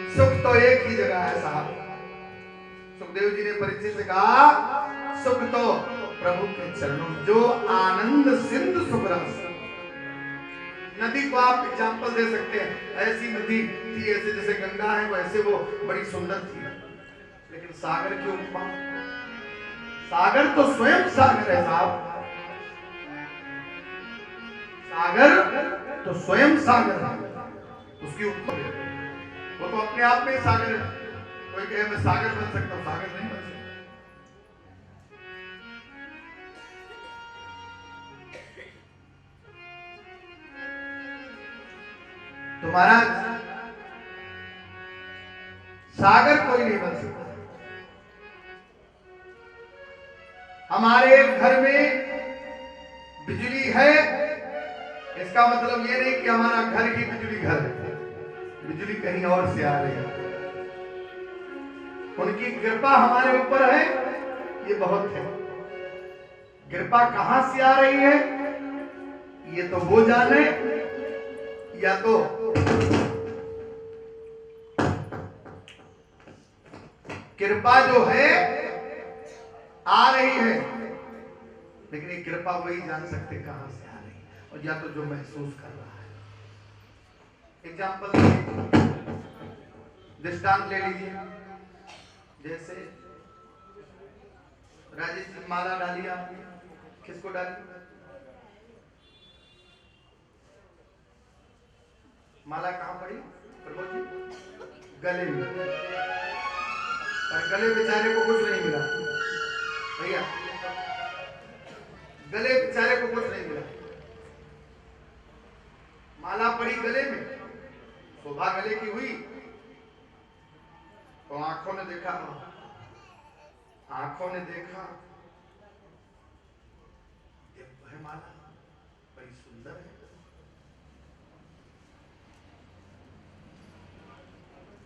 सुख तो एक ही जगह है साहब। सुखदेव जी ने परीक्षित से कहा सुख तो प्रभु के चरणों, जो आनंद सिंधु सुख रस। नदी को आप एग्जाम्पल दे सकते हैं, ऐसी नदी थी, ऐसे जैसे गंगा है वैसे वो बड़ी सुंदर थी। लेकिन सागर की उपमा, सागर तो स्वयं सागर है साहब, सागर तो स्वयं सागर है, उसकी उपमा वो तो अपने आप में ही सागर है। कोई कहे मैं सागर बन सकता हूं, सागर नहीं बन सकता। तो महाराज सागर कोई नहीं बन सकता। हमारे घर में बिजली है, इसका मतलब ये नहीं कि हमारा घर ही बिजली घर है। बिजली कहीं और से आ रही है, उनकी कृपा हमारे ऊपर है, ये बहुत है। कृपा कहां से आ रही है ये तो वो जाने, या तो कृपा जो है आ रही है, लेकिन ये कृपा वही जान सकते कहां से आ रही है, और या तो जो महसूस कर रहा है। एग्जाम्पल दृष्टांत ले लीजिए, जैसे राजेश जी माला डाली आपने, किसको डाली? माला कहां पड़ी प्रभु जी? गले में। और गले बेचारे को कुछ नहीं मिला भैया, गले बेचारे को कुछ नहीं मिला। माला पड़ी गले में, शोभा गले की हुई, तो आंखों ने देखा, आंखों ने देखा ये है माला बड़ी सुंदर है।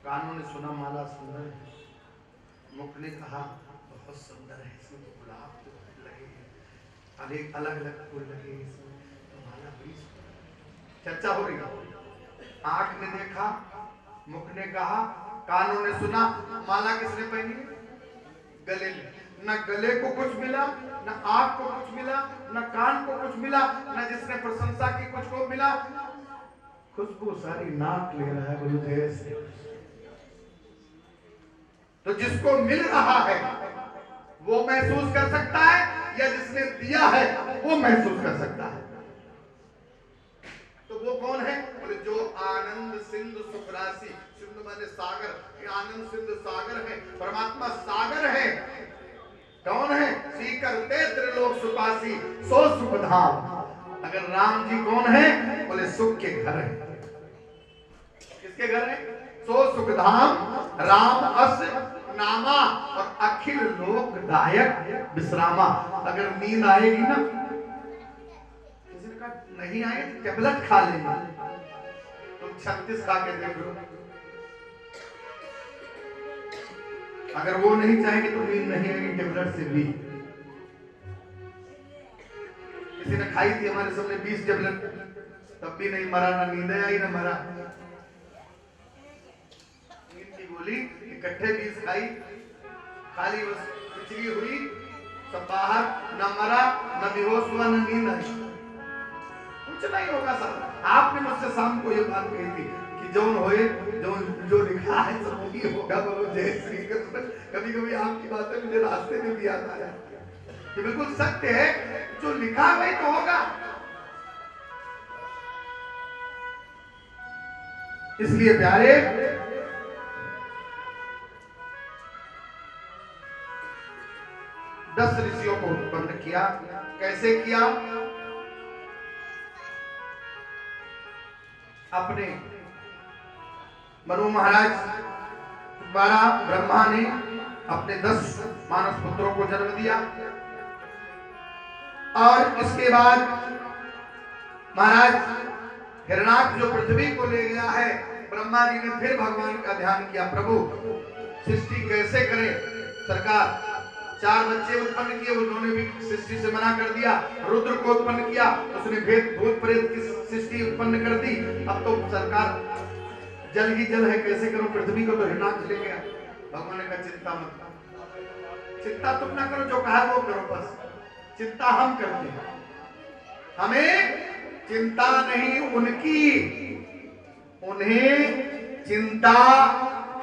कानों ने सुना माला सुंदर है, मुख ने कहा बहुत सुंदर है, इसमें तो गुलाब के फूल लगे हैं, अनेक अलग अलग फूल लगे हैं इसमें, तो माला बड़ी सुंदर है। चर्चा हो रही है। आंख ने देखा, मुख ने कहा, कानों ने सुना, माला किसने पहनी? गले में। न गले को कुछ मिला, न आंख को कुछ मिला, न कान को कुछ मिला, न जिसने प्रशंसा की कुछ को मिला। खुशबू सारी नाक ले रहा है गुरुदेव से। तो जिसको मिल रहा है वो महसूस कर सकता है, या जिसने दिया है वो महसूस कर सकता है। तो वो कौन है? बोले जो आनंद सिंधु सुख राशि, सिंधु माने सागर, ये आनंद सिंधु सागर है, परमात्मा सागर है। कौन है? सीकर ते त्रिलोक सुपासी, सो सुख धाम। अगर राम जी कौन है? बोले सुख के घर है। किसके घर है? सो सुख धाम, राम अस नामा, और अखिल लोकदायक विश्रामा। अगर नींद आएगी ना, किसी ने कहा नहीं आए तो टेबलेट खा लेना, तुम 36 खा के देख लो, अगर वो नहीं चाहेंगे तो नींद नहीं आएगी टेबलेट से भी। किसी ने खाई थी हमारे सामने 20 टेबलेट, तब भी नहीं मरा, ना नींद आई ना मरा। नींद की गोली इकट्ठे 20 खाई, खाली बस पिछली हुई, सब बाहर, न मरा, न बेहोश हुआ, न नींद आई। कुछ नहीं होगा साहब। आपने मुझसे शाम को ये बात कही थी कि जौन होए, जो लिखा है सब वही होगा। बोलो जय श्री कृष्ण। कभी कभी आपकी बातें मुझे रास्ते में भी याद आया, ये बिल्कुल सत्य है, जो लिखा है वही तो होगा। इसलिए प्यारे, 10 ऋषियों को उत्पन्न किया। कैसे किया? अपने मनु महाराज द्वारा ब्रह्मा ने अपने 10 मानस पुत्रों को जन्म दिया, और इसके बाद महाराज हिरणाक्ष जो पृथ्वी को ले गया है, ब्रह्मा जी ने फिर भगवान का ध्यान किया, प्रभु सृष्टि कैसे करें। सरकार 4 बच्चे उत्पन्न किए, उन्होंने भी सृष्टि से मना कर दिया। रुद्र को उत्पन्न किया, उसने भेद भूत प्रेत की सृष्टि उत्पन्न कर दी। अब तो सरकार जल ही जल है, कैसे करूं, पृथ्वी को तो हिरणाक्ष ले गया। भगवान ने कहा चिंता मत करो, चिंता तुम ना करो, जो कहा वो करो, बस चिंता हम करते हैं, हमें चिंता नहीं उनकी, उन्हें चिंता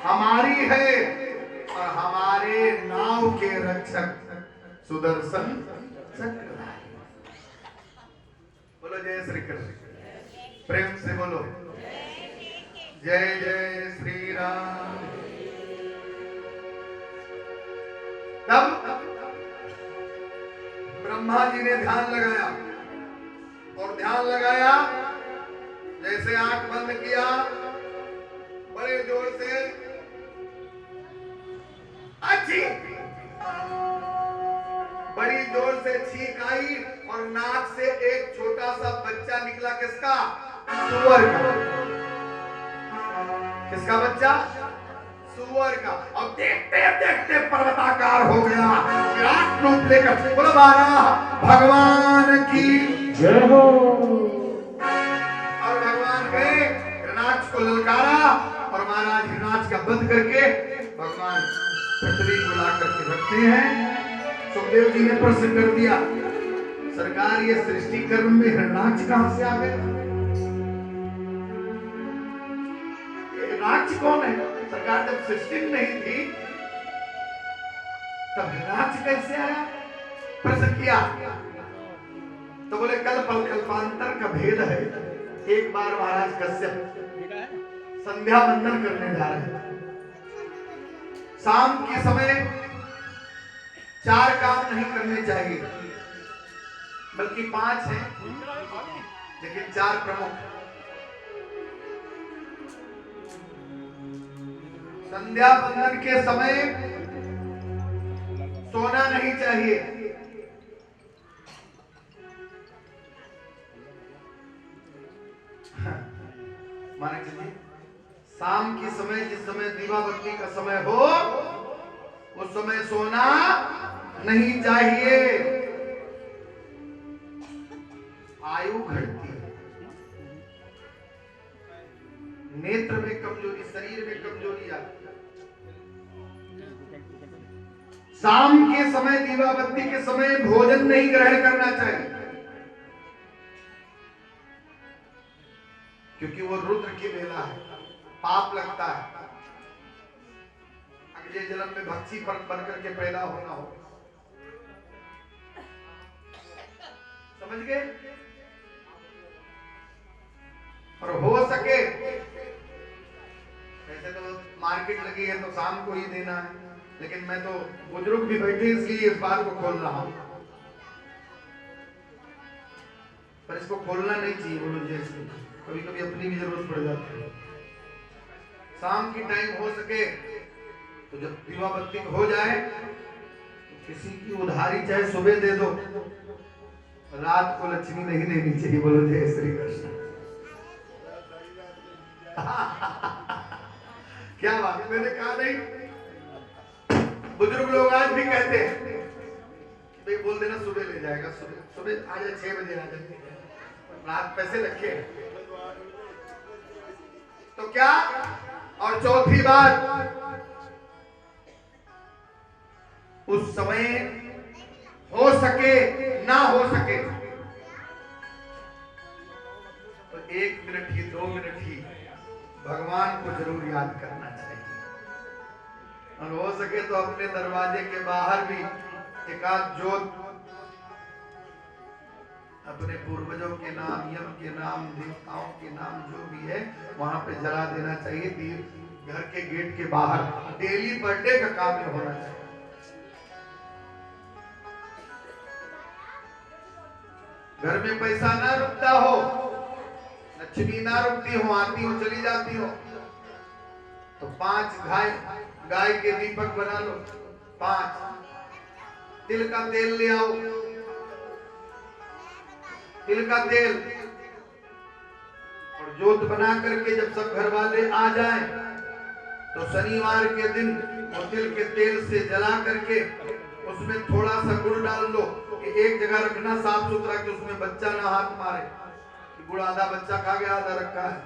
हमारी है। और हमारे नाव के रक्षक सुदर्शन चक्रधारी। बोलो जय श्री कृष्ण, प्रेम से बोलो जय जय श्री राम। तब ब्रह्मा जी ने ध्यान लगाया, और ध्यान लगाया जैसे आंख बंद किया, बड़े जोर से अच्छी बड़ी जोर से छींक आई, और नाक से एक छोटा सा बच्चा निकला। किसका? सुअर का। किसका बच्चा? सुअर का। और देखते देखते पर्वताकार हो गया, विराट रूप लेकर। बोलो भगवान की जय हो। और भगवान गए, हिरणाक्ष को ललकारा, और महाराज हिरणाक्ष का वध करके भगवान पृथ्वी को ला करके रखते हैं। सुखदेव जी ने प्रश्न कर दिया, सरकार ये सृष्टि कर्म में हिरणाक्ष कहां से आ गए? हिरणाक्ष कौन है? सरकार जब सृष्टि नहीं थी तब हिरणाक्ष कैसे आया? प्रश्न किया तो बोले कल्प कल्पांतर का भेद है। एक बार महाराज कश्यप संध्या वंदन करने जा रहे हैं। शाम के समय 4 काम नहीं करने चाहिए, बल्कि 5 हैं, लेकिन 4 प्रमुख। संध्या वंदन के समय सोना नहीं चाहिए, माने चलिए शाम के समय, जिस समय दीपावली का समय हो, उस समय सोना नहीं चाहिए, आयु घटती है, नेत्र में कमजोरी, शरीर में कमजोरी आती है। शाम के समय, दीपावली के समय भोजन नहीं ग्रहण करना चाहिए, क्योंकि वो रुद्र की बेला है, पाप लगता है। अगले जन्म में भक्ति पर बन करके पैदा होना हो, समझ गए? और हो सके, वैसे तो मार्केट लगी है तो शाम को ही देना है, लेकिन मैं तो बुजुर्ग भी बैठे इसलिए इस बात को खोल रहा हूं, पर इसको खोलना नहीं चाहिए। बोलो जैसे कभी कभी अपनी भी जरूरत पड़ जाती है। शाम की टाइम हो सके तो जब दीपावली हो जाए तो किसी की उधारी चाहे सुबह दे दो, रात को लक्ष्मी नहीं देनी चाहिए। बोलो जय श्री कृष्ण। क्या बात, मैंने कहा नहीं? बुजुर्ग लोग आज भी कहते हैं भाई बोल देना सुबह ले जाएगा, सुबह आ जाए 6 बजे आ जाए, रात पैसे रखे। तो क्या? और चौथी बात, उस समय हो सके ना हो सके तो 1 मिनट ही 2 मिनट ही भगवान को जरूर याद करना चाहिए। और हो सके तो अपने दरवाजे के बाहर भी एकाध जोत अपने पूर्वजों के नाम, यम के नाम, देवताओं के नाम जो भी है वहां पे जला देना चाहिए। दीप घर के गेट के बाहर डेली पर डे का काम में होना चाहिए। घर में पैसा ना रुकता हो, लक्ष्मी ना रुकती हो, आती हो चली जाती हो, तो 5 गाय के दीपक बना लो, 5 तिल का तेल ले आओ, तिल का तेल जोत बना करके जब सब घर वाले आ जाएं तो शनिवार के दिन वो तिल के तेल से जला करके उसमें थोड़ा सा गुड़ डाल लो कि एक जगह रखना साफ सुथरा कि उसमें बच्चा ना हाथ मारे कि गुड़ आधा बच्चा खा गया आधा रखा है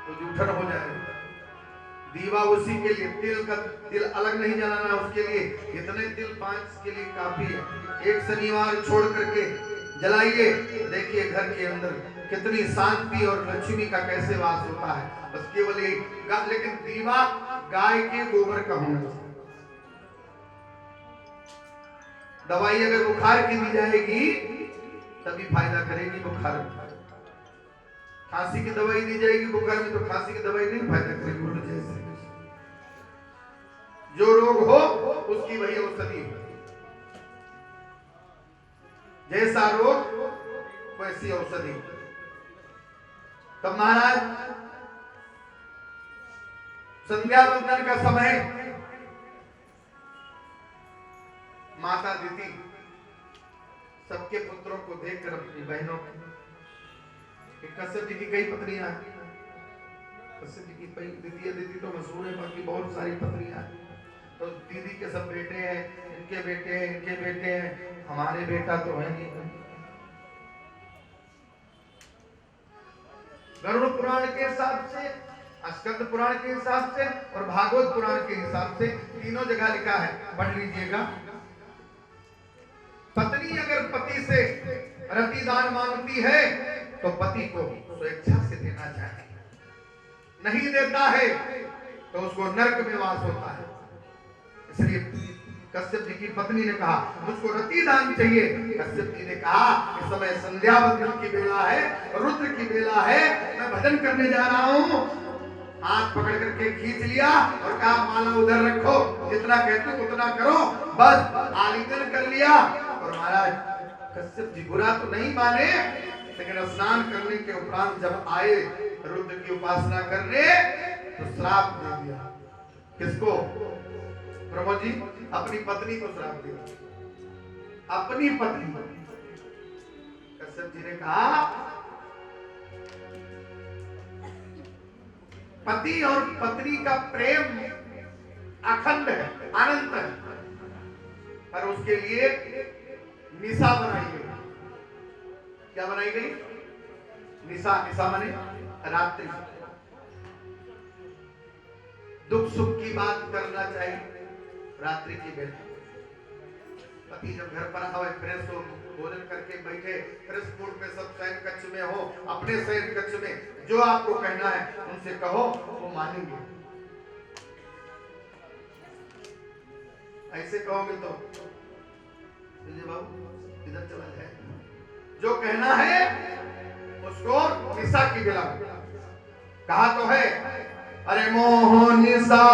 तो जूठन हो जाए। दीवा उसी के लिए तिल अलग नहीं जलाना, उसके लिए इतने तिल 5 के लिए काफी है। एक शनिवार छोड़ करके जलाइए, देखिए घर के अंदर कितनी शांति और लक्ष्मी का कैसे वास होता है। बस केवल ये लेकिन दीवा गाय के गोबर का होना चाहिए। दवाई अगर बुखार की दी जाएगी तभी फायदा करेगी बुखार में। खांसी की दवाई दी जाएगी बुखार में तो खांसी की दवाई नहीं फायदा करेगी। जैसे जो रोग हो उसकी वही औषधि है, जैसा रोग वैसी औषधि। तब महाराज संध्या वंदन का समय माता दीदी सबके पुत्रों को देखकर अपनी बहनों कश्यप जी की कई पत्नियां, कश्यप जी की कई दीदी तो मशहूर है, बाकी बहुत सारी पत्नियां। तो दीदी के सब बेटे हैं, इनके बेटे हैं, इनके बेटे हैं, हमारे बेटा तो है नहीं। गरुड़ पुराण के हिसाब से, स्कंद पुराण के हिसाब से और भागवत पुराण के हिसाब से तीनों जगह लिखा है, पढ़ लीजिएगा। पत्नी अगर पति से रतिदान मांगती है तो पति को स्वेच्छा से देना चाहिए, नहीं देता है तो उसको नरक में वास होता है। इसलिए कश्यप जी की पत्नी ने कहा मुझको रतिदान चाहिए। कश्यप जी ने कहा इस समय संध्या वंदन की बेला है, रुद्र की बेला है, मैं भजन करने जा रहा हूँ। हाथ पकड़ करके खींच लिया और कहा माला उधर रखो, जितना कहते हो उतना करो। बस आलिंगन कर लिया और महाराज कश्यप जी बुरा तो नहीं माने, लेकिन स्नान करने के उपरांत जब आए रुद्र की उपासना करने तो श्राप दे दिया। किसको? प्रभु जी अपनी पत्नी को श्राप दिया, अपनी पत्नी। कश्यप जी ने कहा पति और पत्नी का प्रेम अखंड है, अनंत है, पर उसके लिए निशा बनाई गई। क्या बनाई गई? निशा। निशा माने रात्रि। दुख सुख की बात करना चाहिए रात्रि की बेला। पति जब घर पर आवे, फ्रेश हो, भोजन करके बैठे, फ्रेश मूड में सब शयन कक्ष में हो, अपने शयन कक्ष में जो आपको कहना है उनसे कहो, वो मानेंगे। ऐसे कहोगे तो बाबू इधर चला जाए। जो कहना है उसको निशा की बेला कहा तो है। अरे मोह निशा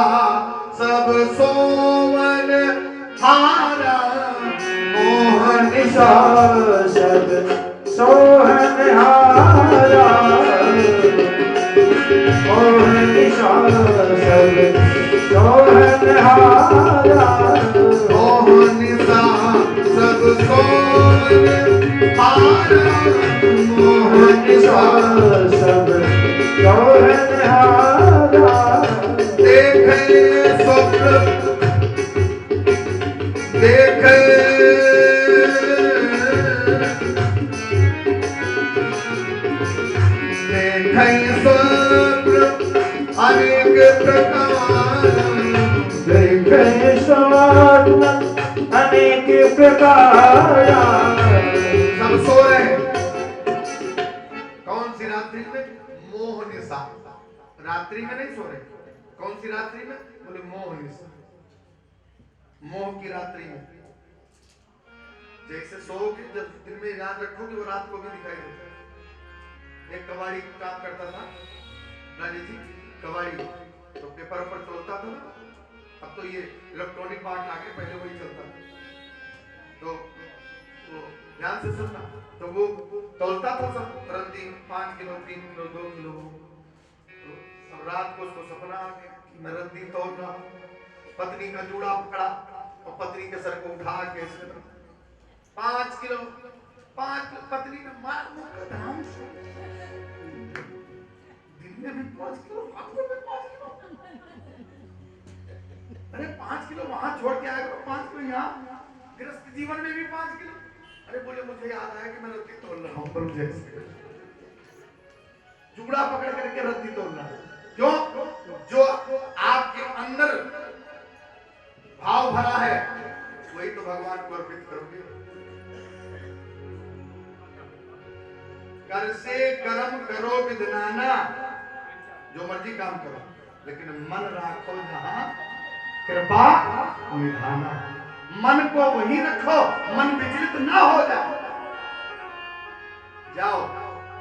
सब सोवन हारा, मोह निशा सब सोहन हारा, मोह निशा सब सोहन हारा, मोह निशा सब सोहन हारा, मोह निशा सब सोहन हारा। देखे स्वप्न देखे स्वप्न अनेक प्रकार, देखे स्वप्न अनेक प्रकार। सब सो रहे, कौन सी रात्रि में? मोह निशा। रात्रि में नहीं सो रहे। कौन सी रात्रि में? बोले मोह निशा, मोह की रात्रि में। जैसे सोओगे, जब दिन में याद रखोगे वो रात को भी दिखाई देता है। एक कबाड़ी काम करता था राजेश जी, कबाड़ी तो पेपर पर तोलता था ना, अब तो ये इलेक्ट्रॉनिक पार्ट आ गए, पहले वही चलता था। तो ध्यान से सुनना, तो वो तोलता था सब रद्दी 5 किलो 3 किलो 2 किलो। तो अब रात को उसको सपना आ गया कि मैं रद्दी तोल रहा हूँ, पत्नी का जूड़ा पकड़ा और पत्नी के सर को उठा के 5 किलो 5 पत्नी ने मार मुक्का धाम से में भी 5 किलो, 5 किलो, 5 किलो। अरे 5 किलो वहां छोड़ के आए, 5 किलो यहाँ गृहस्थ जीवन में भी 5 किलो। अरे बोले मुझे याद आया कि मैं रत्ती तोल रहा हूँ प्रभु जैसे, चूड़ा पकड़ करके रत्ती तोल रहा हूँ। क्यों? जो आपके अंदर भाव भरा है वही तो भगवान को अर्पित करोगे। कर से कर्म करो विदनाना, जो मर्जी काम करो, लेकिन मन राखो जहां कृपा निधाना। मन को वही रखो, मन विचलित ना हो जाए। जाओ,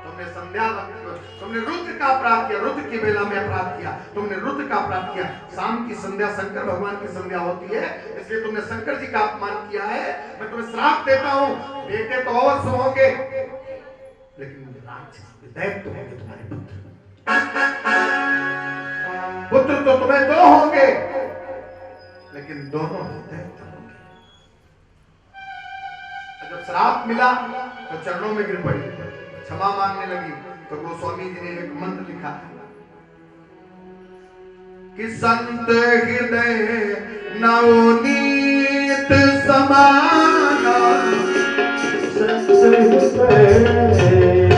तुमने संध्या वक्त, तुमने रुद्र का अपराध किया, रुद्र की बेला में अपराध किया, तुमने रुद्र का अपराध किया। शाम की संध्या शंकर भगवान की संध्या होती है, इसलिए तुमने शंकर जी का अपमान किया है। मैं तुम्हें श्राप देता हूं, बेटे तो अवश्य होंगे, लेकिन राक्षस दैत्य होंगे तुम्हारे पुत्र। पुत्र तो तुम्हें 2 होंगे, लेकिन दोनों दैत्य होंगे। जब श्राप मिला तो चरणों में गिर पड़ी, क्षमा मांगने लगी, तो गोस्वामी जी ने एक मंत्र लिखा कि संत हृदय नवनीत समाना, संत हृदय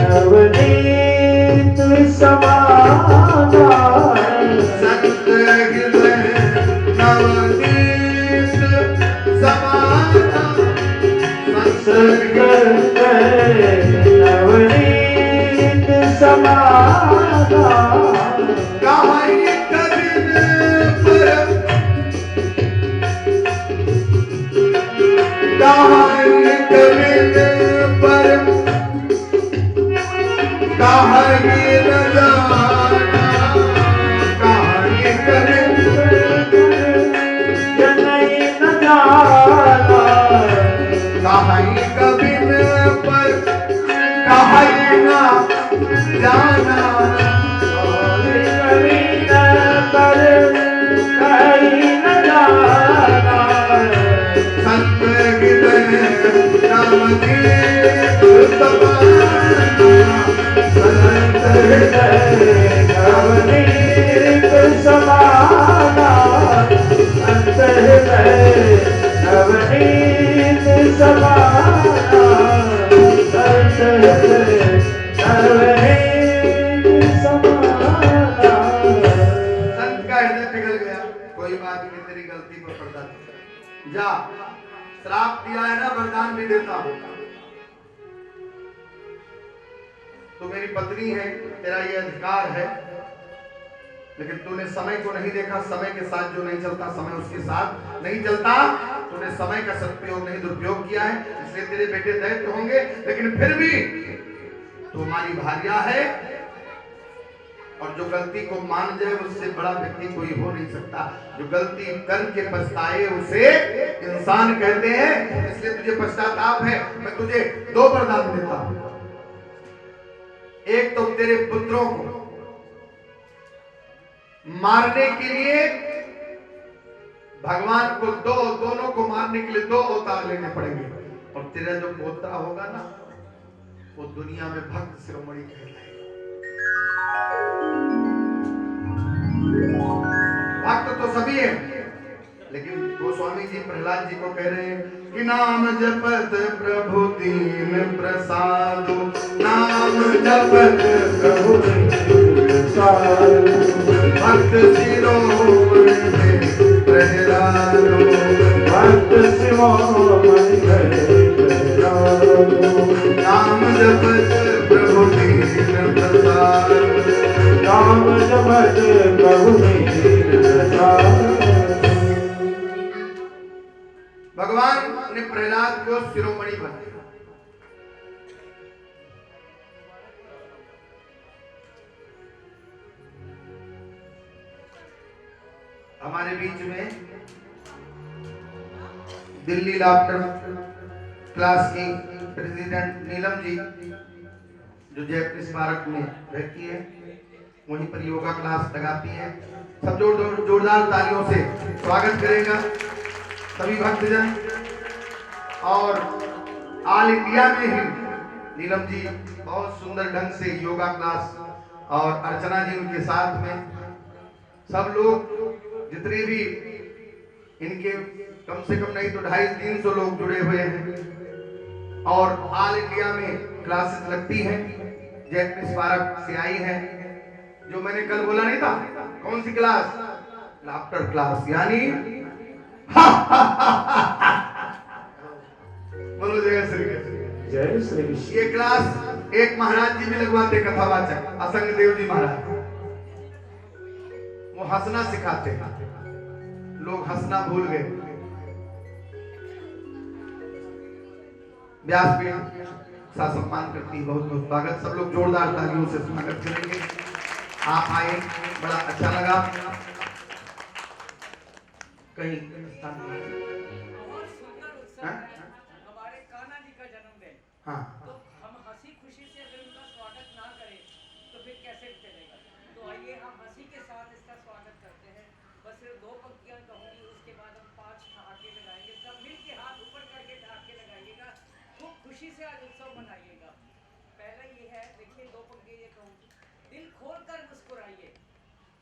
नवनीत समाना, संत हृदय नवनीत समाना, संत हृदय नवनीत समाना, कहाई कबिन पर, कहाई कबिन पर, कहाई न जाना, कहाई कबिन जनई न जाना, कहाई कबिन पर, कहाई न जाना, कभी न पर कहीं न जाना, संत हृदय नवनीत समाना, संत हृदय नवनीत समाना, संत हृदय नवनीत समाना, संत हृदय नवनीत समाना। संत का हृदय पिघल गया, कोई बात नहीं, तेरी गलती पर पर्दा दो। जा, श्राप दिया है ना, वरदान भी देता हूं। तू मेरी पत्नी है, तेरा ये अधिकार है, लेकिन तूने समय को नहीं देखा। समय के साथ जो नहीं चलता, समय उसके साथ नहीं चलता। तूने समय का सदुपयोग नहीं दुरुपयोग किया है, इसलिए तेरे बेटे दैत्य होंगे। लेकिन फिर भी तू हमारी भार्या है, और जो गलती को मान जाए उससे बड़ा व्यक्ति कोई हो नहीं सकता। जो गलती करके पछताए उसे इंसान कहते हैं, इसलिए तुझे पश्चाताप है। मैं तुझे 2 वरदान देता हूं। एक तो तेरे पुत्रों को मारने के लिए भगवान को दोनों को मारने के लिए 2 अवतार लेने पड़ेंगे, और तेरा जो पोता होगा ना, वो दुनिया में भक्त शिरोमणि कहलाएगा। भक्त तो सभी है, लेकिन गोस्वामी जी प्रहलाद जी को कह रहे हैं कि नाम जपत प्रभु दीन प्रसादो, नाम जपत प्रभु दीन प्रसादो, भक्त शिरोमणि प्रहलादो, भक्त शिरोमणि प्रहलादो, नाम जपत प्रभु दीन प्रसादो, नाम जपत प्रभु दीन प्रसादो। भगवान ने प्रहलाद को शिरोमणि बनाया। हमारे बीच में दिल्ली लाफ्टर क्लास की प्रेसिडेंट नीलम जी, जो जयपुर स्मारक में रहती है, वहीं पर योगा क्लास लगाती है। सब जोरदार तालियों से स्वागत करेगा सभी भक्तजन। और ऑल इंडिया में ही नीलम जी बहुत सुंदर ढंग से योगा क्लास और अर्चना जी उनके साथ में, सब लोग जितने भी इनके कम से कम नहीं तो 250-300 लोग जुड़े हुए हैं और ऑल इंडिया में क्लासेस लगती हैं। जैकनिस पार्क से आई हैं, जो मैंने कल बोला नहीं था, कौन सी क्लास? लाफ्टर क्लास, यानी बोलो जय श्री कृष्ण। जय श्री कृष्ण। ये क्लास एक महाराज जी भी लगवाते, कथावाचक असंग देव जी महाराज। वो हंसना सिखाते हैं, लोग हंसना भूल गए। व्यासपीठ सा सम्मान करती, बहुत बहुत स्वागत। सब लोग जोरदार तालियों से स्वागत करेंगे। आप आए, बड़ा अच्छा लगा। कहीं बहुत सुंदर उत्सव हाँ? है हमारे कान्हा जी का जन्मदिन। हाँ, तो हम हंसी खुशी से अगर उनका स्वागत ना करें तो फिर कैसे चलेगा। तो आइए हम हंसी के साथ इसका स्वागत करते हैं। बस सिर्फ 2 पंक्तियां कहूंगी, उसके बाद हम 5 ठहाके लगाएंगे। सब मिल के हाथ ऊपर करके ठहाके लगाइएगा, खूब खुशी से आज उत्सव मनाइएगा। पहला ये है, देखिए 2 पंक्तियां ये कहूंगी। दिल खोल कर मुस्कुराइए,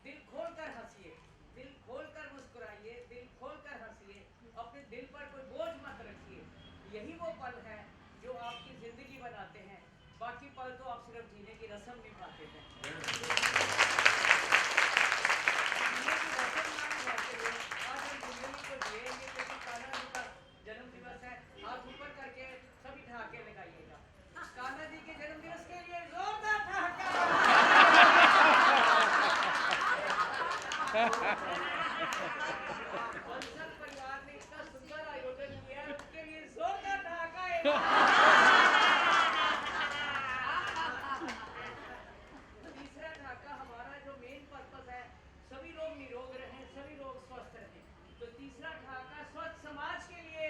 दिल खोल कर हंसिए, दिल खोल कर मुस्कुराइए, दिल खोल कर हंसिए, अपने दिल पर कोई बोझ मत रखिए। यही वो पल है जो आपकी जिंदगी बनाते हैं, बाकी पल तो आप सिर्फ जीने की रस्म निभाते हैं। जीने की रस्म ना निभाते हुए आज हम जिंदगी को जिएंगे, क्योंकि कान्हा जी का जन्म दिवस है। हाथ ऊपर करके सभी ठहाके लगाइएगा। कान्हा जी के जन्म दिवस के लिए जोरदार ठहाका। वंशल परिवार ने इतना सुंदर आयोजन किया है, उसके लिए जोरदार ठहाका है। तीसरा ठहाका हमारा जो मेन पर्पस है, सभी लोग निरोग रहें, सभी लोग स्वस्थ रहें। तो तीसरा ठहाका स्वच्छ समाज के लिए।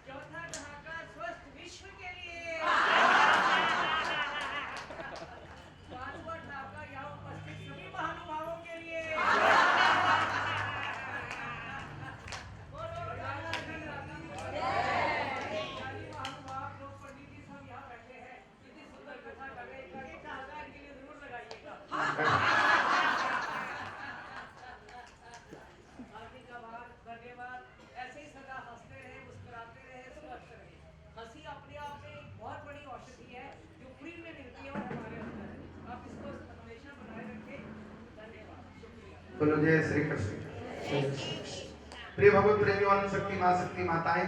चौथा ठहाका स्वस्थ विश्व के लिए। पांचवा ठहाका यहाँ उपस्थित सभी महानुभावों के लिए। बोलो कान्हा जी की ज्ञानी महानुभाव लोग, पंडित जी सब यहाँ बैठे हैं, इतनी सुंदर कथा कर रहे हैं। एक ठहाका इनके लिए जरूर लगाइएगा। हार्दिक आभार, धन्यवाद। ऐसे ही सदा हंसते रहे, मुस्कुराते रहे, स्वस्थ रहे। हंसी अपने आप में एक बहुत बड़ी औषधि है जो फ्री में मिलती है और हमारे अंदर है। आप इसको हमेशा बनाए रखें। धन्यवाद, शुक्रिया। बोलो जय श्री कृष्ण। प्रिय भगवत प्रेमियों, शक्ति मां, शक्ति माताएं,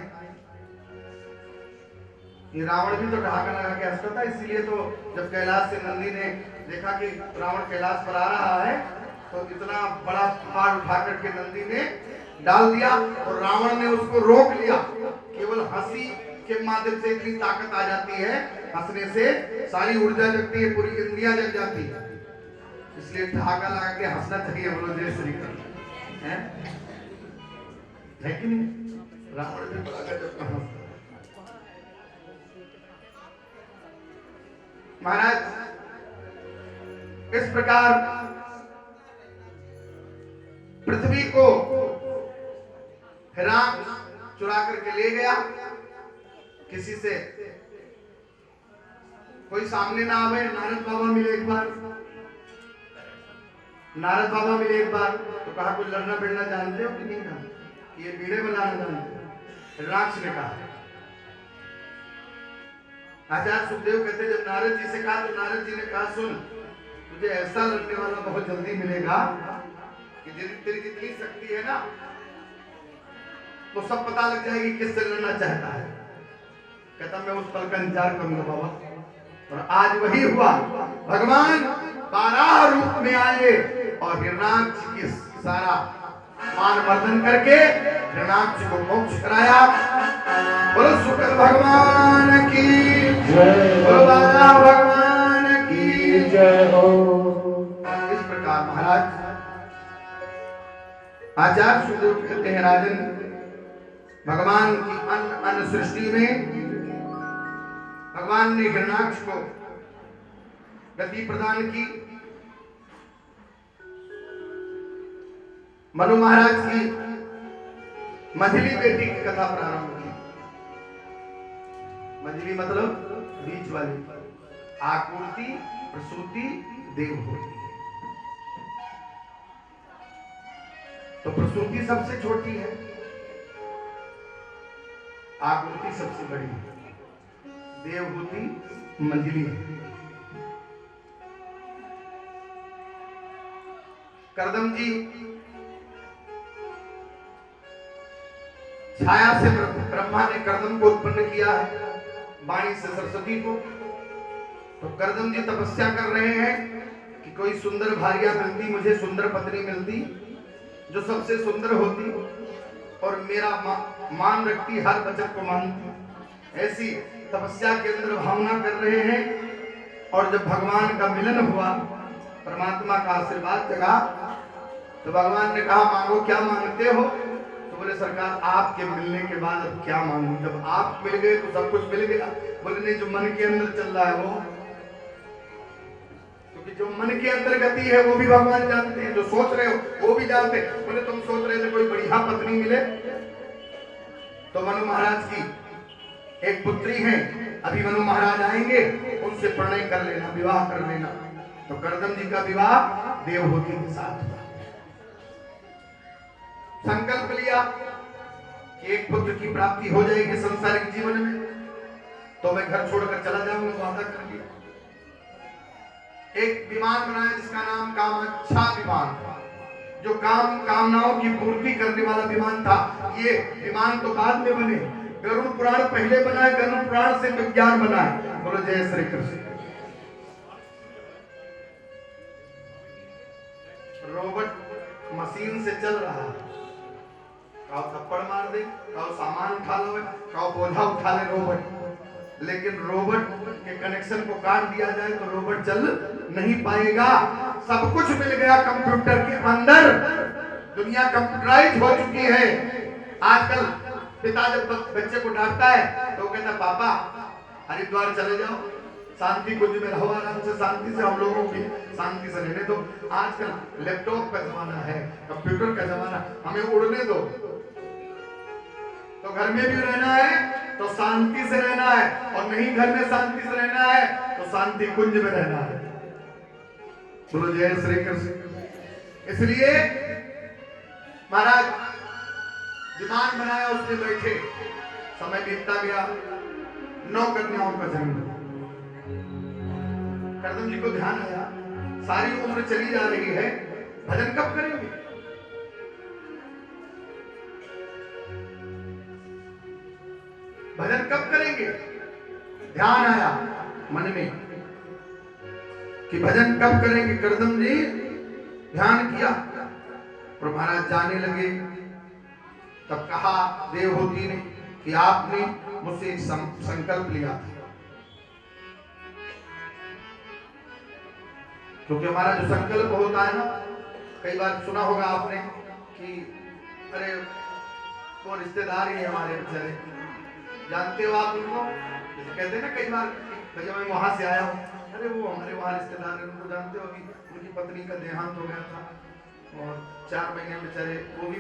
ये रावण भी तो ठहाका लगा के हंसता था। इसीलिए तो जब कैलाश से नंदी ने देखा कि रावण कैलाश पर आ रहा है, तो इतना बड़ा पहाड़ उठा करके नंदी ने डाल दिया और रावण ने उसको रोक लिया। केवल हंसी के माध्यम से इतनी ताकत आ जाती है, हंसने से सारी ऊर्जा जगती है, पूरी इंद्रियां जग जाती है। इसलिए ठहाका लगा के हंसना चाहिए। बोलो जय श्री कृष्ण। है कि नहीं? रावण भी बड़ा गजब का हंसता। महाराज इस प्रकार पृथ्वी को हिरान चुरा करके ले गया। किसी से कोई सामने ना आवे। नारद बाबा मिले एक बार, नारद बाबा मिले एक बार, तो कहा कोई लड़ना भिड़ना जानते हो कि नहीं जानते? ये बीड़े बनाना जानते हो? हिरणाक्ष ने कहा। आचार्य सुखदेव कहते जब नारद जी से कहा, तो नारद जी ने कहा सुन, तुझे ऐसा लड़ने वाला बहुत जल्दी मिलेगा कि तेरी जितनी शक्ति है ना, तो सब पता लग जाएगी किससे लड़ना चाहता है। कहता मैं उस पल का इंतजार करूंगा बाबा। और आज वही हुआ। भगवान 12 रूप में आए और हिरणाक्ष की सारा मान मर्दन करके हिरणाक्ष को मोक्ष कराया। बोलो शुक्र भगवान की जय, बोलो बाला भगवान की जय हो। इस प्रकार महाराज आचार्य सुखदेव कहते हैं, राजन भगवान की अन्न अन्न सृष्टि में भगवान ने हिरणाक्ष को गति प्रदान की। मनु महाराज की मझली बेटी की कथा प्रारंभ की। मंजली मतलब बीच वाली, आकृति प्रसूति देवहूति। तो प्रसूति सबसे छोटी है, आकृति सबसे बड़ी है, देवहूति मंजली है। करदम जी छाया से ब्रह्मा ने करदम को उत्पन्न किया है, वाणी से सरस्वती को। तो करदम जी तपस्या कर रहे हैं कि कोई सुंदर भार्या मिलती, मुझे सुंदर पत्नी मिलती जो सबसे सुंदर होती और मेरा मान रखती, हर वचन को मानती। ऐसी तपस्या के अंदर भावना कर रहे हैं। और जब भगवान का मिलन हुआ, परमात्मा का आशीर्वाद जगा, तो भगवान ने कहा मांगो, क्या मांगते हो? तो बोले सरकार आपके मिलने के बाद अब क्या मांगू, जब आप मिल गए तो सब कुछ मिल गया। बोले नहीं, जो मन के अंदर चल रहा है वो, क्योंकि जो मन के अंदर गति है वो भी भगवान जानते हैं, जो सोच रहे हो वो भी जानते हैं। बोले तुम सोच रहे थे कोई बढ़िया पत्नी मिले, तो मनु महाराज की एक पुत्री है, अभी मनु महाराज आएंगे, उनसे प्रणय कर लेना, विवाह कर लेना। तो करदम जी का विवाह देवहूति के साथ हुआ। संकल्प लिया कि एक पुत्र की प्राप्ति हो जाएगी संसारिक जीवन में, तो मैं घर छोड़कर चला जाऊंगा, वादा कर लिया। एक विमान बनाया जिसका नाम कामाक्षा विमान था, जो कामनाओं की पूर्ति करने वाला विमान था। ये विमान तो बाद में बने, गरुड़ पुराण पहले बना है, गरुड़ पुराण से विज्ञान बना है। बोलो जय श्री कृष्ण। रोबोट मशीन से चल रहा है, काओ थप्पड़ मार दे, काओ सामान उठा लो, काओ पौधा उठा ले रोबोट। लेकिन रोबोट के कनेक्शन को काट दिया जाए तो रोबोट चल नहीं पाएगा। सब कुछ मिल गया कंप्यूटर के अंदर, दुनिया कंप्यूटराइज हो चुकी है। आजकल पिता जब बच्चे को डांटता है तो कहता है पापा हरिद्वार चले जाओ, शांति कुंज में रहो, आराम से शांति से, हम लोगों की शांति से रहने दो। आजकल लैपटॉप का जमाना है, कंप्यूटर का जमाना, हमें उड़ने दो। तो घर में भी रहना है तो शांति से रहना है, और नहीं घर में शांति से रहना है तो शांति कुंज में रहना है। बोलो जय श्री कृष्ण। इसलिए महाराज विमान बनाया, उसमें बैठे, समय बीतता गया, 9 कन्याओं का जन्म। करदम जी को ध्यान आया, सारी उम्र चली जा रही है, भजन कब करेंगे? भजन कब करेंगे? ध्यान आया मन में कि भजन कब करेंगे। करदम जी ध्यान किया और महाराज जाने लगे। तब कहा देवहूति ने कि आपने मुझसे एक संकल्प लिया था, क्योंकि हमारा जो संकल्प होता है ना, कई बार सुना होगा आपने कि अरे वो रिश्तेदार ही हमारे बेचारे, जानते हो आप उनको, जैसे कहते हैं ना कई बार, भैया मैं वहां से आया हूँ, अरे वो हमारे वहां रिश्तेदार है, उनको जानते हो, अभी उनकी पत्नी का देहांत हो गया था और 4 महीने बेचारे वो भी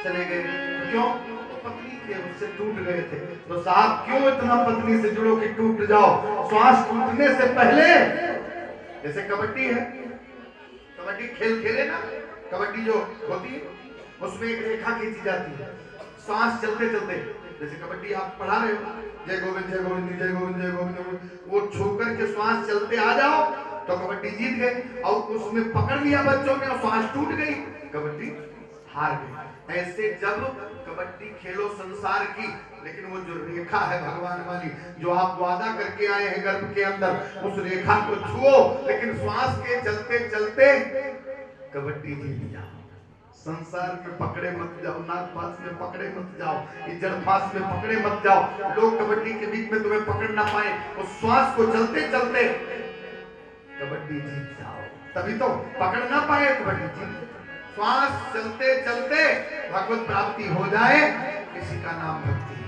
चले गए। क्यों? तो पत्नी थे, उससे टूट गए थे। तो साहब क्यों इतना पत्नी से जुड़ो कि टूट जाओ? श्वास टूटने से पहले, जैसे कबड्डी है, कबड्डी खेल खेले ना, कबड्डी जो होती है उसमें एक रेखा खींची जाती है, श्वास चलते चलते, जैसे कबड्डी आप पढ़ा रहे हो, जय गोविंद जय गोविंद जय गोविंद जय गोविंद, वो छू करके श्वास चलते आ जाओ तो कबड्डी जीत गए। और उसमें पकड़ लिया बच्चों ने और श्वास टूट गई, कबड्डी हार गई। ऐसे जब कबड्डी खेलो संसार की, लेकिन वो जो रेखा है भगवान वाली, जो आप वादा करके आए हैं गर्भ के अंदर, उस रेखा को छुओ, लेकिन श्वास के चलते चलते कबड्डी जीत जाओ। संसार में पकड़े मत जाओ, नाक पास में पकड़े मत जाओ, इज्जत पास में पकड़े मत जाओ, लोग कबड्डी के बीच में तुम्हें पकड़ ना पाए। उस श्वास को चलते चलते कबड्डी जीत जाओ, तभी तो पकड़ ना पाए कबड्डी जीत। श्वास चलते चलते भगवत प्राप्ति हो जाए, इसी का नाम भक्ति है,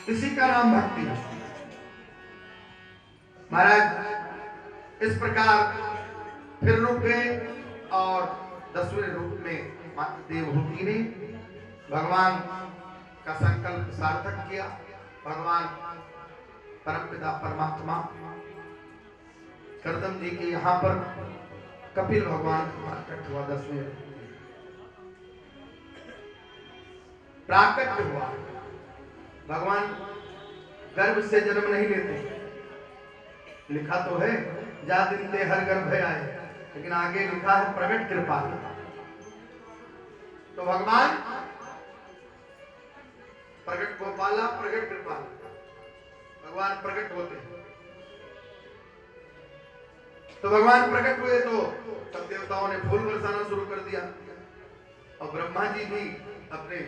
इसी का नाम भक्ति है। महाराज इस प्रकार फिर रुक गए और 10वें रूप में देवहूति ने भगवान का संकल्प सार्थक किया। भगवान परमपिता परमात्मा करदम जी के यहाँ पर कपिल भगवान का प्राकट्य हुआ। 10वें प्राकट्य हुआ। भगवान गर्भ से जन्म नहीं लेते, लिखा तो है जा दिन ते हर गर्भ आए, लेकिन आगे लिखा है प्रकट कृपा। तो भगवान प्रकट गोपाला, प्रकट कृपा, भगवान प्रकट होते हैं। तो भगवान प्रकट हुए तो सब देवताओं ने फूल बरसाना शुरू कर दिया, और ब्रह्मा जी भी अपने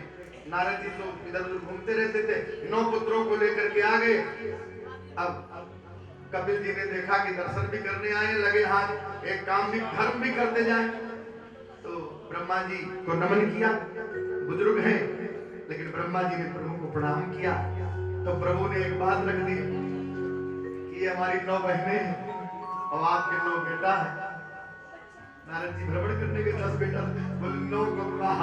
नारद जी तो इधर उधर घूमते रहते थे, 9 पुत्रों को लेकर के आ गए। अब कपिल जी ने देखा कि दर्शन भी करने आए, लगे हाथ एक काम भी धर्म भी करते जाए। तो ब्रह्मा जी को नमन किया, बुजुर्ग हैं, लेकिन ब्रह्मा जी ने प्रभु को प्रणाम किया। तो प्रभु ने एक बात रख दी कि ये हमारी 9 बहनें हैं और आपके 9 बेटा है। नारद जी भ्रमण करने के 10 बेटा, बोले 9 को विवाह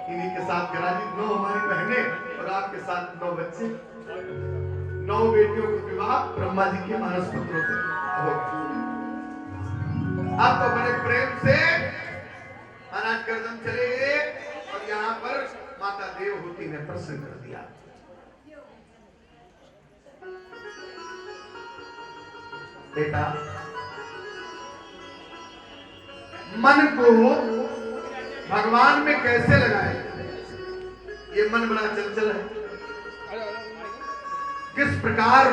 इन्हीं के साथ करा दी, 9 हमारी बहनें और आपके साथ 9 बच्चे, 9 बेटियों का विवाह ब्रह्मा जी के मानस पुत्रों से हो गया। अब तो बड़े प्रेम से महाराज करदम चले गए और यहाँ पर माता देवहूति ने प्रश्न कर दिया। बेटा, मन को भगवान में कैसे लगाए? ये मन बड़ा चंचल है। किस प्रकार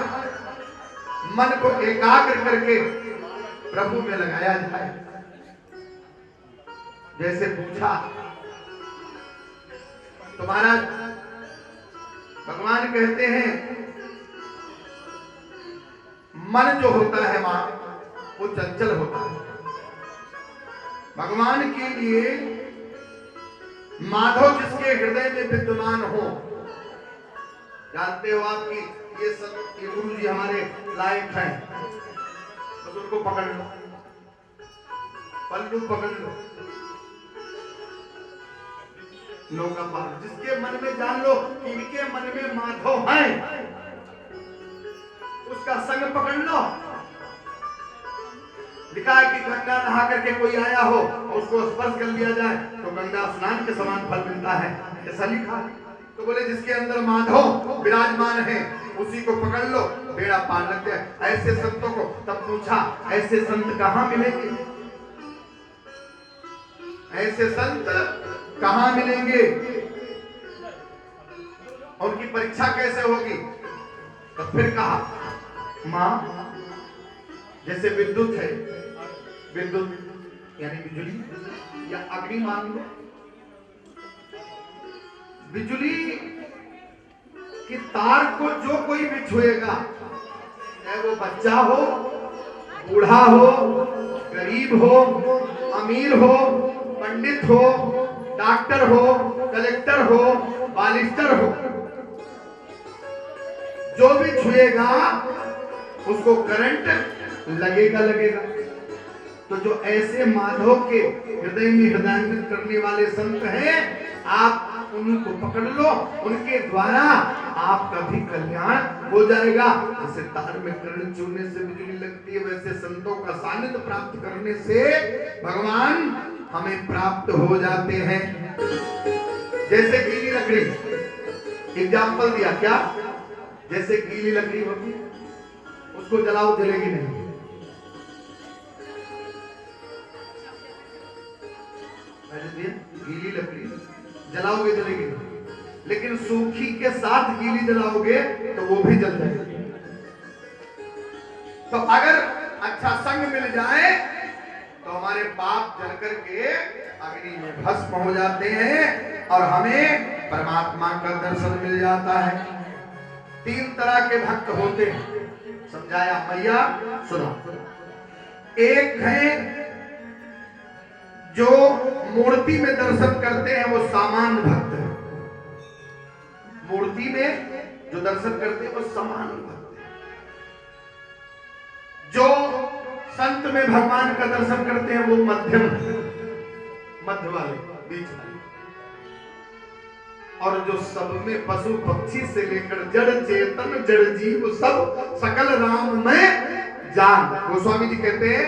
मन को एकाग्र करके प्रभु में लगाया जाए? जैसे पूछा तो महाराज भगवान कहते हैं मन जो होता है मां, वो चंचल होता है। भगवान के लिए माधव जिसके हृदय में विद्यमान हो, जानते हो आप कि ये सब ये गुरु जी हमारे लायक हैं, बस उनको पकड़ लो, पल्लू पकड़ लो, नौका पार। जिसके मन में जान लो कि इनके मन में माधव हैं, उसका संग पकड़ लो। लिखा है कि गंगा नहा करके कोई आया हो और उसको स्पर्श कर लिया जाए तो गंगा स्नान के समान फल मिलता है, ऐसा लिखा है। तो बोले जिसके अंदर माधव विराजमान है उसी को पकड़ लो, बेड़ा पार लग जाए। ऐसे संतों को तब पूछा, ऐसे संत कहाँ मिलेंगे? ऐसे संत कहाँ मिलेंगे? उनकी परीक्षा कैसे होगी? तो फिर कहा मां, जैसे विद्युत है, विद्युत यानी बिजली या अग्नि मान लो, बिजली की तार को जो कोई भी छुएगा, चाहे वो बच्चा हो, बूढ़ा हो, गरीब हो, अमीर हो, पंडित हो, डॉक्टर हो, कलेक्टर हो, बालिस्टर हो, जो भी छुएगा उसको करंट लगेगा। तो जो ऐसे माधव के हृदय में हृदयांकित करने वाले संत हैं, आप उनको पकड़ लो, उनके द्वारा आपका भी कल्याण हो जाएगा। जैसे तार में करंट छूने से बिजली लगती है, वैसे संतों का सानिध्य प्राप्त करने से भगवान हमें प्राप्त हो जाते हैं। जैसे गीली लकड़ी, एग्जाम्पल दिया क्या? जैसे गीली लकड़ी होती है, उसको जलाओ जलेगी नहीं। गीली लकड़ी जलाओगे जलेगी नहीं, लेकिन सूखी के साथ गीली जलाओगे तो वो भी जल जाएगी। तो अगर अच्छा संग मिल जाए तो हमारे पाप जल करके अग्नि में भस्म हो जाते हैं और हमें परमात्मा का दर्शन मिल जाता है। 3 तरह के भक्त होते हैं, समझाया मैया, सुनो। एक है जो मूर्ति में दर्शन करते हैं, वो सामान्य भक्त है। मूर्ति में जो दर्शन करते हैं वो सामान्य भक्त है। जो संत में भगवान का दर्शन करते हैं वो मध्यम है, मध्य वाले, बीच वाले। और जो सब में पशु पक्षी से लेकर जड़ चेतन जड़ जीव सब सकल राम में जान। गोस्वामी जी कहते हैं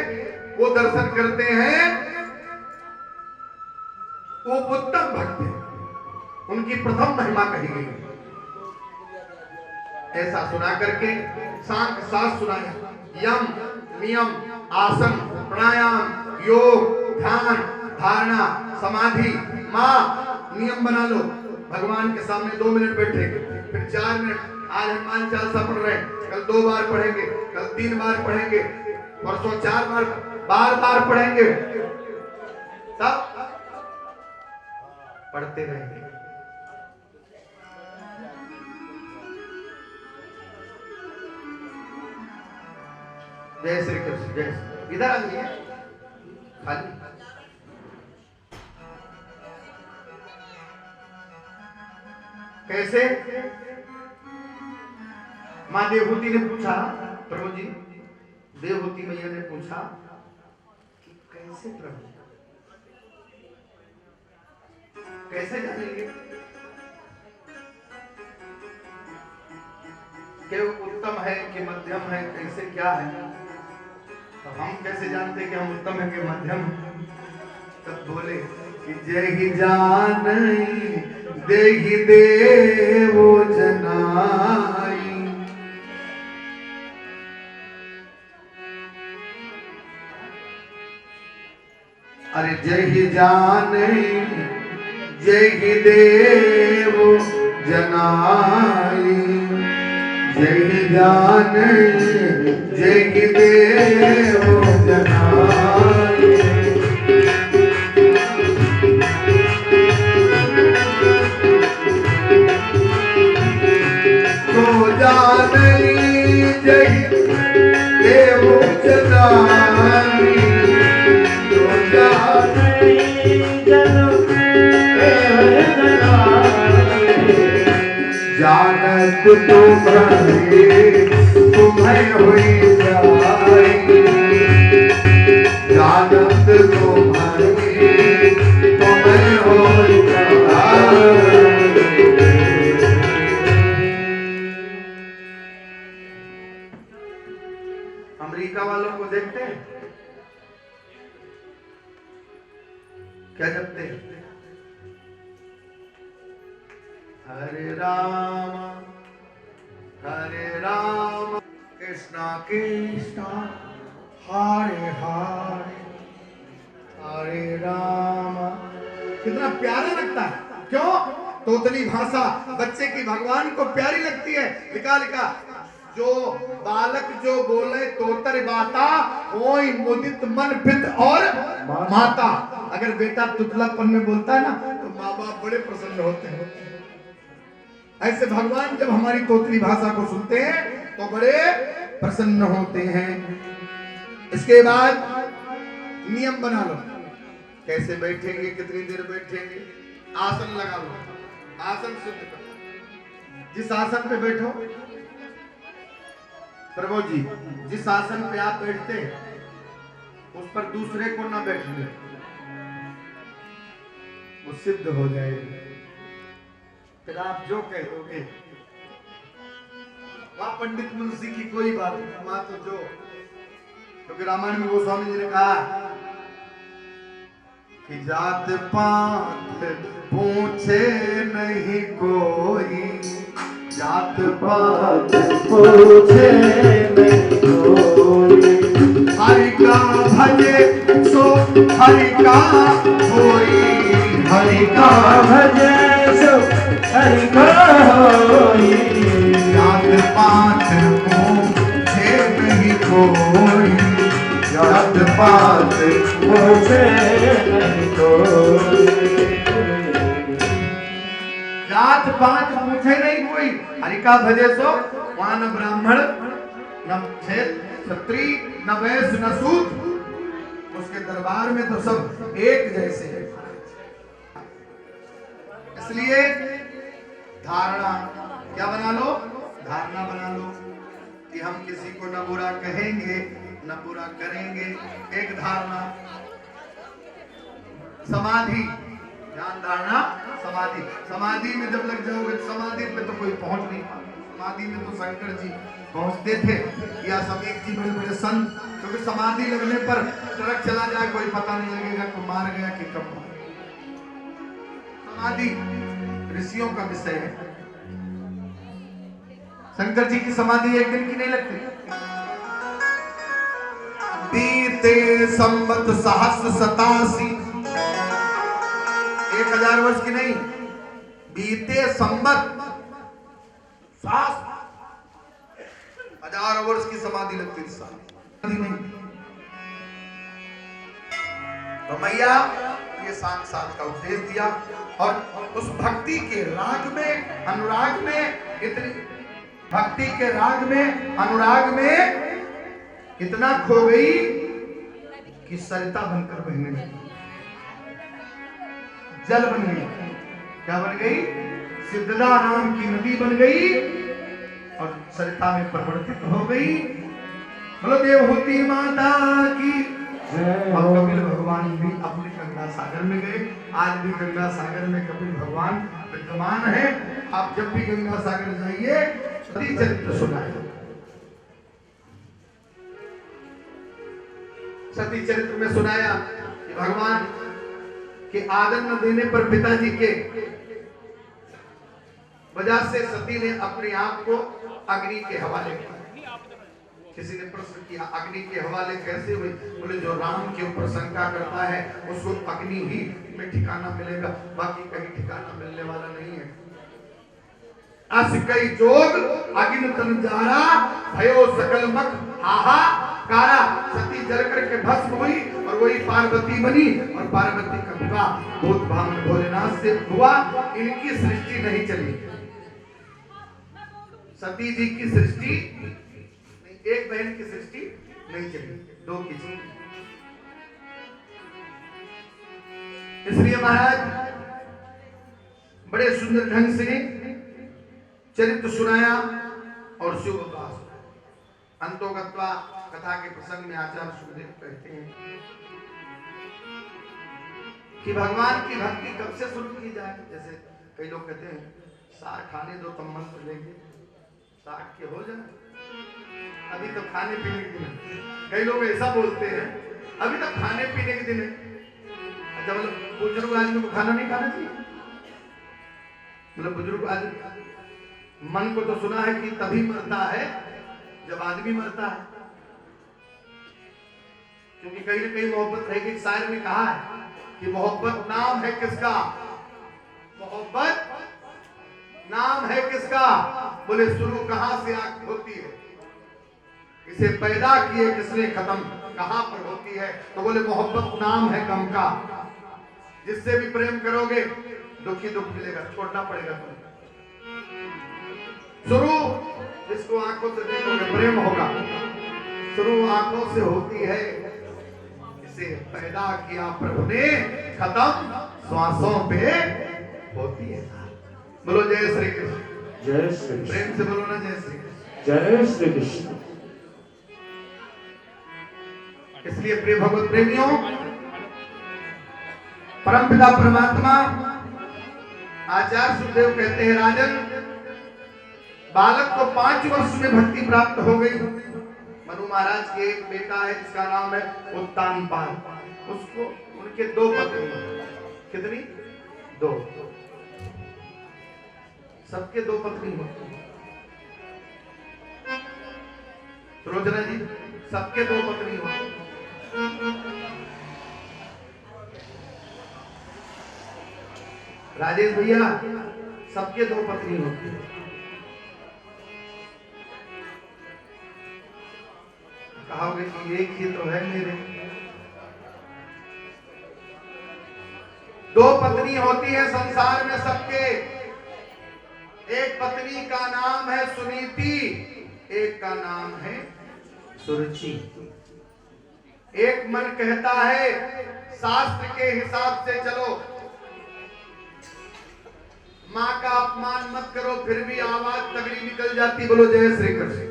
वो दर्शन करते हैं, वो उत्तम भक्त है, उनकी प्रथम महिमा कही गई। ऐसा सुना करके सांख्य शास्त्र सुनाया, यम नियम आसन प्राणायाम योग ध्यान धारणा समाधि माँ नियम बना लो। भगवान के सामने 2 मिनट बैठेंगे, फिर 4 मिनट, आज हनुमान चालीसा पढ़ रहे हैं, कल 2 बार पढ़ेंगे, कल 3 बार पढ़ेंगे, परसों 4 बार, बार पढ़ेंगे, तब पढ़ते रहेंगे। जय श्री कृष्ण। जय श्री, इधर आ जाइए खाली। कैसे? मां देवहूति ने पूछा, प्रभु जी, देवहूति मैया ने पूछा कि कैसे प्रभु, कैसे जानेंगे कि उत्तम है कि मध्यम है, कैसे क्या है? तो हम कैसे जानते कि हम उत्तम है कि मध्यम? तब बोले कि जय ही जान देहि देवो जनाई, अरे जय ही जान जय ही देवो जनाई, जय ही जान जय ही देवो जनाई। तो जानी जय देवो जनाई, तो जानी जानत तुम्हें हुई जाई, जानत तुम्हें हुई जाई। अमेरिका वालों को देखते हैं क्या जपते हैं? हरे राम कृष्णा कृष्णा हरे हरे हरे राम। कितना प्यारा लगता है, क्यों? तोतली भाषा बच्चे की भगवान को प्यारी लगती है। लिखा जो बालक जो बोले तोतर बाता, ओई मुदित मन पित और माता। अगर बेटा तुतलापन में बोलता है ना तो माँ बाप बड़े प्रसन्न होते हैं। ऐसे भगवान जब हमारी तोतली भाषा को सुनते हैं तो बड़े प्रसन्न होते हैं। इसके बाद नियम बना लो, कैसे बैठेंगे, कितनी देर बैठेंगे। आसन लगा लो, आसन सिद्ध करो। जिस आसन पे बैठो, प्रभु जी जिस आसन पे आप बैठते हैं उस पर दूसरे को ना बैठने, वो सिद्ध हो जाएगी। फिर आप जो कहोगे वहां पंडित मुंशी की कोई बात नहीं, वहां तो जो, क्योंकि रामायण में गोस्वामी जी ने कहा कि जात पात पूछे नहीं कोई, जात पात पूछे नहीं कोई, हरि का भजे सो हरि का होई, हरि का भजे सो हरि का होई, जात पात पूछे नहीं कोई, जात पात पूछे नहीं कोई, जात पात पूछे नहीं कोई, हरि का भजे सो। वहां न ब्राह्मण न क्षत्रिय न वैश्य न सूत, उसके दरबार में तो सब एक जैसे हैं। इसलिए धारणा क्या बना लो, धारणा बना लो कि हम किसी को न बुरा कहेंगे न बुरा करेंगे। एक धारणा। समाधि ध्यान धारणा समाधि। समाधि में जब लग जाओगे, समाधि पे तो कोई पहुंच नहीं पाता। समाधि में तो शंकर जी पहुंचते थे या समीक जी बड़े बड़े संत, क्योंकि समाधि लगने पर ट्रक चला जाए कोई पता नहीं लगेगा कि मार गया कि कब मार गया। समाधि ऋषियों का विषय है। शंकर जी की समाधि एक दिन की नहीं लगती। बीते संवत सहस्र 87, 1000 वर्ष की नहीं, बीते संवत 1000 वर्ष की समाधि लगती थी। समाधि नहीं। तो मैया ये सांसार का उपदेश दिया और उस भक्ति के राग में, अनुराग में, इतनी भक्ति के राग में, अनुराग में इतना खो गई कि सरिता बनकर बहने लगी, जल बन गई। क्या बन गई? सिद्धदा नाम की नदी बन गई और सरिता में परिवर्तित हो गई। बोलो देवहूति माता की। और कपिल भगवान भी अपने गंगा सागर में गए। आज भी गंगा सागर में कपिल भगवान विद्यमान है। आप जब भी गंगा सागर जाइए, सती चरित्र सुनाए। सती चरित्र में सुनाया कि भगवान के आदर न देने पर पिताजी के वजह से सती ने अपने आप को अग्नि के हवाले किया। किसी ने प्रश्न किया अग्नि के हवाले कैसे हुई? बोले जो राम के ऊपर शंका करता है उसको अग्नि ही में ठिकाना मिलेगा, बाकी कहीं ठिकाना मिलने वाला नहीं है। अस कई जोग अग्नि तन जारा भयो सकल मख हाहा कारा। सती जल करके भस्म हुई और वही पार्वती बनी और पार्वती का विवाह भूत भावन भोलेनाथ से हुआ। इनकी सृष्टि नहीं चली। सती जी की सृष्टि, एक बहन की सृष्टि नहीं चली, दो की चली। इसलिए महाराज बड़े सुंदर ढंग से चरित्र सुनाया और शिव उपास। अंतोगत्वा कथा के प्रसंग में आचार्य सुखदेव कहते हैं कि भगवान की भक्ति कब से शुरू की जाए। जैसे कई लोग कहते हैं 60 खाने दो तब मंत्र लेंगे, 60 के हो जाए, अभी तो खाने पीने के दिन है। कई लोग ऐसा बोलते हैं अभी तो खाने पीने के दिन है। अच्छा, मतलब बुजुर्ग आदमी को खाना नहीं खाना चाहिए? मतलब बुजुर्ग आदमी, मन को तो सुना है कि तभी मरता है जब आदमी मरता है, क्योंकि कहीं न कहीं मोहब्बत रहेगी। एक शायर में कहा है कि मोहब्बत नाम है किसका? मोहब्बत नाम है किसका? बोले शुरू कहां से होती है? इसे पैदा किए किसने, खत्म कहां पर होती है? तो बोले मोहब्बत नाम है गम का। जिससे भी प्रेम करोगे दुखी दुख मिलेगा, छोड़ना पड़ेगा तुम्हें। शुरू जिसको आंखों से देखोगे प्रेम होगा, शुरू आंखों से होती है। इसे पैदा किया प्रभु ने, खत्म श्वासों पे होती है। बोलो जय श्री कृष्ण। जय श्री कृष्ण। प्रेम से बोलो ना जय श्री कृष्ण। जय श्री कृष्ण। इसलिए प्रिय भगवत प्रेमियों, परमपिता परमात्मा आचार्य सुखदेव कहते हैं राजन, बालक को 5 वर्ष में भक्ति प्राप्त हो गई। मनु महाराज के एक बेटा है जिसका नाम है उत्तानपाल। उसको उनके 2 पत्नी, कितनी? 2। सबके 2 पत्नी होती है। रोजना जी, सबके 2 पत्नी होती है। राजेश भैया, सबके 2 पत्नी होती है। कहोगे कि एक ही तो है मेरे। 2 पत्नी होती है संसार में सबके। एक पत्नी का नाम है सुनीति, एक का नाम है सुरुचि। एक मन कहता है शास्त्र के हिसाब से चलो, माँ का अपमान मत करो, फिर भी आवाज तगड़ी निकल जाती। बोलो जय श्री कृष्ण।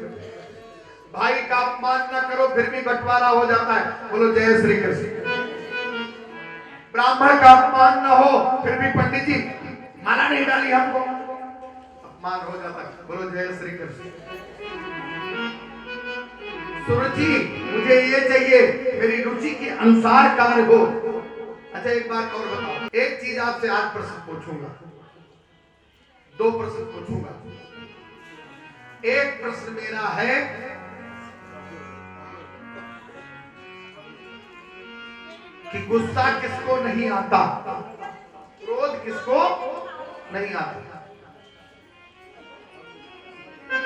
भाई का अपमान न करो, फिर भी बंटवारा हो जाता है। बोलो जय श्री कृष्ण। ब्राह्मण का अपमान न हो, फिर भी पंडित जी माला नहीं डाली हमको, अपमान हो जाता। बोलो जय श्री कृष्ण। सुरुचि मुझे ये चाहिए, मेरी रुचि के अनुसार कार्य हो। अच्छा एक बात और बताओ, एक चीज आपसे आज प्रश्न पूछूंगा, दो प्रश्न पूछूंगा। एक प्रश्न मेरा है, कि गुस्सा किसको नहीं आता, क्रोध किसको नहीं आता।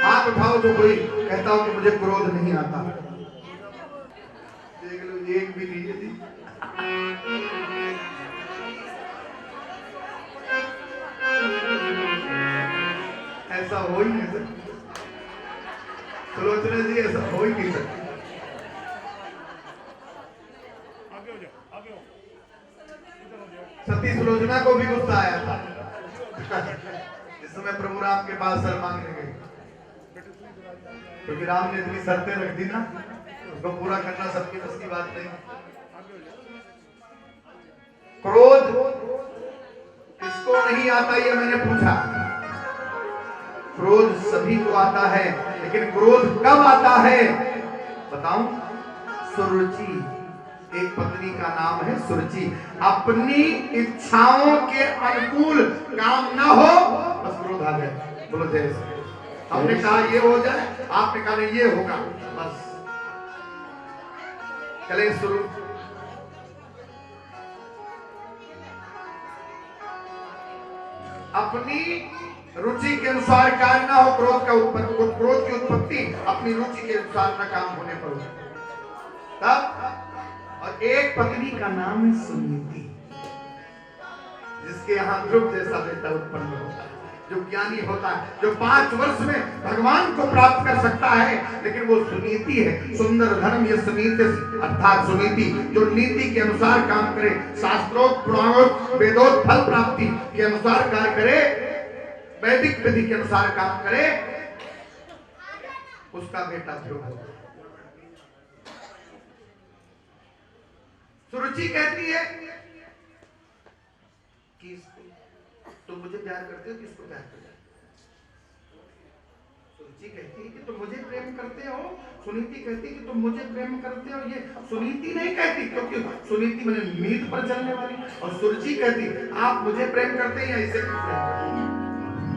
हाथ उठाओ जो कोई कहता हो कि मुझे क्रोध नहीं आता। देख लो एक भी नहीं थी। ऐसा हो ही नहीं सकता सुलोचना जी, ऐसा हो ही नहीं सकता। सती सुलोचना को भी गुस्सा आया था इस समय प्रभु राम के पास सर मांगने गए, क्योंकि राम ने इतनी शर्तें रख दी ना, उसको पूरा करना सबकी बस की बात नहीं। क्रोध किसको नहीं आता ये मैंने पूछा। क्रोध सभी को आता है, लेकिन क्रोध कब आता है बताऊं? सुरुचि, एक पत्नी का नाम है सुरुचि। अपनी इच्छाओं के अनुकूल काम ना हो बस क्रोध आ जाए। बोलो जय श्री कृष्ण। हमने कहा ये हो जाए, आपने कहा नहीं ये होगा, बस चले शुरू। अपनी रुचि के अनुसार कार्य ना हो, क्रोध की उत्पत्ति अपनी रुचि के अनुसार ना काम होने पर हो तब। और एक पत्नी का नाम है सुनीति, जिसके यहाँ ध्रुव जैसा बेटा उत्पन्न होता है, जो ज्ञानी होता है, जो 5 वर्ष में भगवान को प्राप्त कर सकता है, लेकिन वो सुनीति है। सुंदर धर्म ये सुनीति, अर्थात सुनीति जो नीति के अनुसार काम करे, शास्त्रोक्त पुराणोक्त वेदोक्त फल प्राप्ति के अनुसार कार्य करे, वैदिक विधि के अनुसार काम करे, उसका बेटा ध्रुव होगा। सुरुचि कहती है कि तुम मुझे प्यार करते हो, किसको प्यार करते हो? सुरुचि कहती है कि तुम मुझे प्रेम करते हो, सुनीति कहती है कि तुम मुझे प्रेम करते हो। ये सुनीति नहीं कहती, क्योंकि सुनीति मैंने नीति पर चलने वाली, और सुरुचि कहती आप मुझे प्रेम करते हैं या इसे प्रेम।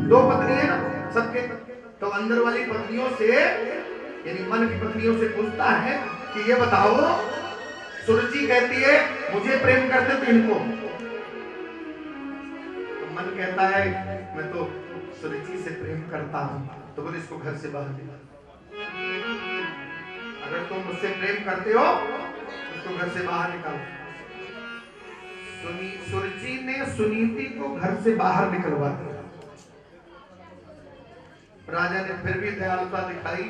2 पत्नी है ना सबके, तो अंदर वाली पत्नियों से यानी मन की पत्नियों से पूछता है कि ये बताओ, सुरुचि कहती है मुझे प्रेम करते हो तो इनको, तो मन कहता है मैं तो सुरुचि से प्रेम करता हूं, तो बोले इसको घर से बाहर निकालो। अगर तुम मुझसे प्रेम करते हो इसको घर से बाहर निकालो। सुरुचि ने सुनीति को घर से बाहर निकलवा दिया। राजा ने फिर भी दयालुता दिखाई,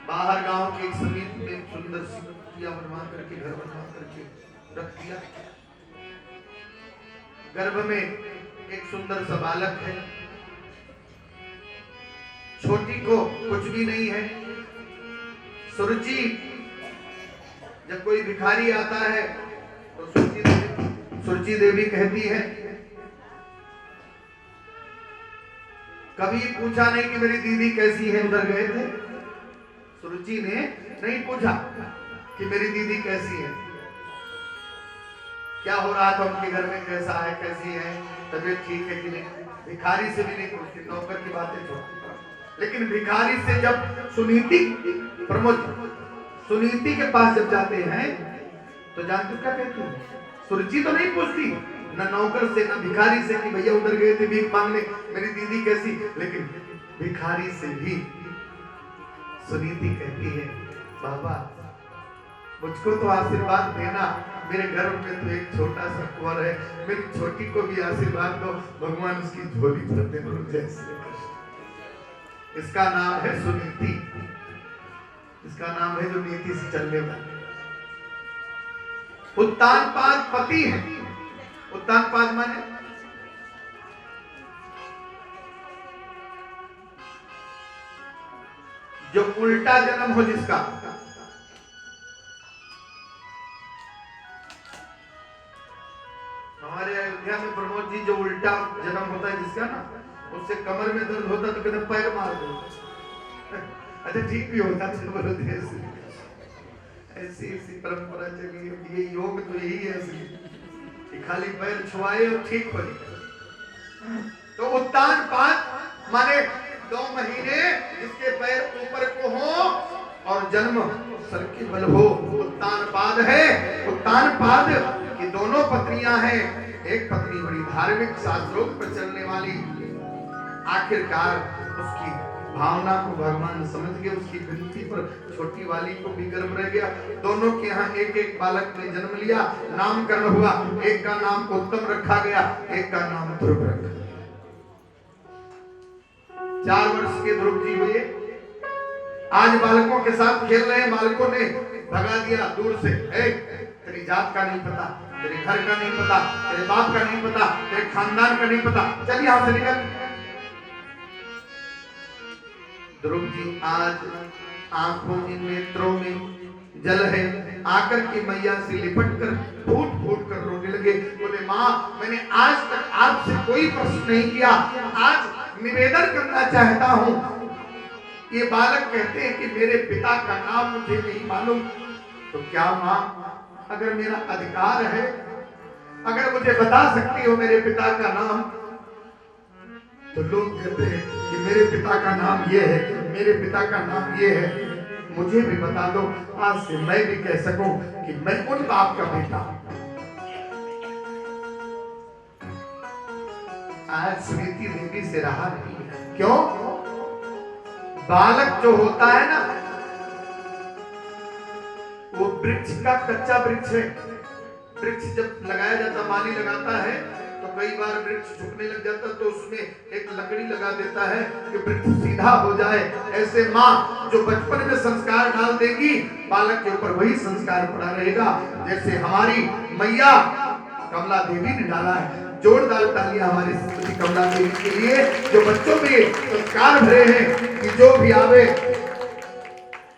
बाहर गांव के एक समीप में सुंदर सी कुटिया बनवा करके, घर बनवा करके रख दिया। गर्भ में एक सुंदर सा बालक है, छोटी को कुछ भी नहीं है। सुरुचि जब कोई भिखारी आता है तो सुरुचि देवी कहती है, कभी पूछा नहीं कि मेरी दीदी कैसी है, उधर गए थे सुरुचि ने नहीं पूछा कि मेरी दीदी कैसी है, क्या हो रहा था उनके घर में, कैसा है, कैसी है, तबीयत ठीक है कि नहीं। भिखारी से भी नहीं पूछती, नौकर की बातें छोड़ती। लेकिन भिखारी से जब सुनीति प्रमोद सुनीति के पास जब जाते हैं तो जानते क्या कहती है? सुरुचि तो नहीं पूछती, न नौकर से न भिखारी से कि भैया उधर गए थे भीख मांगने, मेरी दीदी कैसी, लेकिन भिखारी से भी सुनीति कहती है बाबा मुझको तो आशीर्वाद देना, मेरे घर में तो एक छोटा सा कुंवर है, मेरी छोटी को भी आशीर्वाद दो, भगवान उसकी झोली भर दे। जैसे इसका नाम है सुनीति, इसका नाम है जो नीति से चलने वाली। उत्तानपाद पति है। उत्तानपाद माने जो उल्टा जन्म हो जिसका, उल्टा जन्म होता है जिसका ना, उससे कमर में दर्द होता तो कहते पैर मार दो। अच्छा ठीक भी होता है, ऐसी ऐसी परंपरा चली है। ये योग तो यही है असली, कि खाली पैर छुआए और ठीक हो जाए। तो उत्तान पाद माने 2 महीने जिसके पैर ऊपर को हो और जन्म सर के बल हो, उत्तान पाद है। उत्तान पाद की दोनों पत्नियां हैं। एक पत्नी बड़ी धार्मिक शास्त्रोक्त पर चलने वाली, आखिरकार उसकी भावना को भगवान समझ गए, उसकी विनती पर छोटी वाली को भी गर्व रह गया। दोनों के यहाँ एक एक बालक ने जन्म लिया, नामकरण हुआ। एक का नाम उत्तम रखा गया, एक का नाम ध्रुव रखा गया। 4 वर्ष के ध्रुव जी हुए। आज बालकों के साथ खेल रहे हैं, बालकों ने भगा दिया दूर से। तेरी जात का नहीं पता, तेरे घर का नहीं पता, तेरे बाप का नहीं पता, तेरे खानदान का नहीं पता, चल यहां से निकल। ध्रुव जी आज आंखों में नेत्रों में जल है, आकर के मैया से लिपट कर फूट फूट कर रोने लगे। बोले माँ, मैंने आज तक आपसे कोई प्रश्न नहीं किया, आज निवेदन करना चाहता हूँ। ये बालक कहते हैं कि मेरे पिता का नाम मुझे नहीं मालूम, तो क्या माँ अगर मेरा अधिकार है, अगर मुझे बता सकती हो मेरे पिता का नाम? तो लोग कहते हैं कि मेरे पिता का नाम ये है, मेरे पिता का नाम ये है, मुझे भी बता दो, आज से मैं भी कह सकूं कि मैं उन बाप का बेटा हूं। आज स्मृति देवी से रहा नहीं है। क्यों? बालक जो होता है ना, वो वृक्ष का कच्चा वृक्ष है। वृक्ष जब लगाया जाता, माली लगाता है, तो कई बार वृक्ष झुकने लग जाता, तो उसमें एक लकड़ी लगा देता है कि वृक्ष सीधा हो जाए। ऐसे माँ जो बचपन में संस्कार डाल देगी, बालक के ऊपर वही संस्कार पड़ा रहेगा। जैसे हमारी मैया कमला देवी ने डाला है। जोरदार तालियां हमारी श्रीमती कमला देवी के लिए, जो बच्चों में संस्कार भरे हैं कि जो भी आवे